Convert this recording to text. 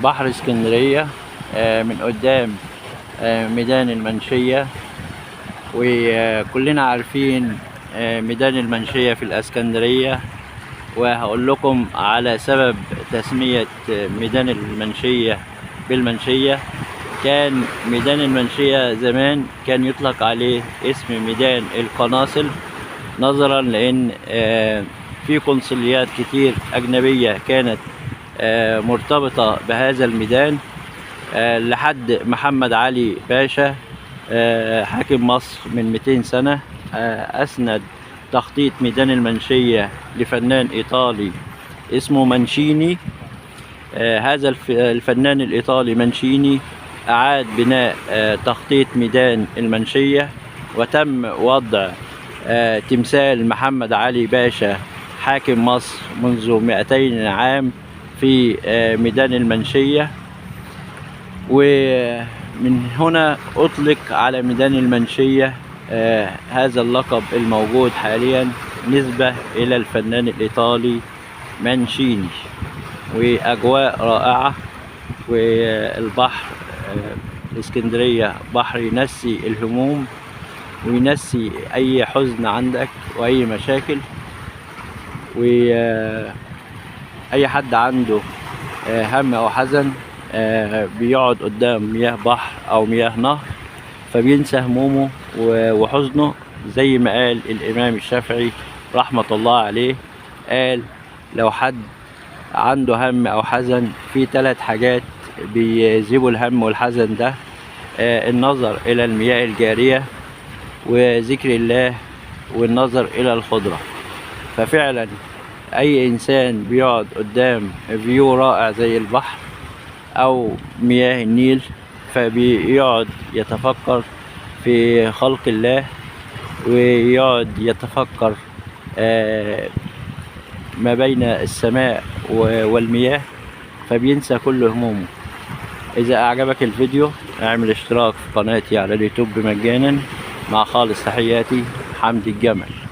بحر اسكندرية من قدام ميدان المنشية. وكلنا عارفين ميدان المنشية في الاسكندرية، وهقول لكم على سبب تسمية ميدان المنشية بالمنشية. كان ميدان المنشية زمان كان يطلق عليه اسم ميدان القناصل، نظرا لان في قنصليات كتير اجنبية كانت مرتبطة بهذا الميدان، لحد محمد علي باشا حاكم مصر من 200 سنة أسند تخطيط ميدان المنشية لفنان إيطالي اسمه مانشيني. هذا الفنان الإيطالي مانشيني أعاد بناء تخطيط ميدان المنشية، وتم وضع تمثال محمد علي باشا حاكم مصر منذ 200 عام في ميدان المنشية. ومن هنا أطلق على ميدان المنشية هذا اللقب الموجود حاليا نسبة إلى الفنان الإيطالي مانشيني. وأجواء رائعة، والبحر الإسكندرية بحر ينسي الهموم وينسي أي حزن عندك وأي مشاكل. وأي حد عنده هم أو حزن بيقعد قدام مياه بحر أو مياه نهر فبينسى همومه وحزنه، زي ما قال الإمام الشافعي رحمة الله عليه. قال لو حد عنده هم أو حزن في 3 حاجات بيذهبوا الهم والحزن ده: النظر إلى المياه الجارية، وذكر الله، والنظر إلى الخضرة. ففعلا أي إنسان بيقعد قدام فيو رائع زي البحر أو مياه النيل فبيقعد يتفكر في خلق الله، ويقعد يتفكر ما بين السماء والمياه، فبينسى كل همومه. إذا أعجبك الفيديو اعمل اشتراك في قناتي على اليوتيوب مجانا. مع خالص تحياتي، حمدي الجمل.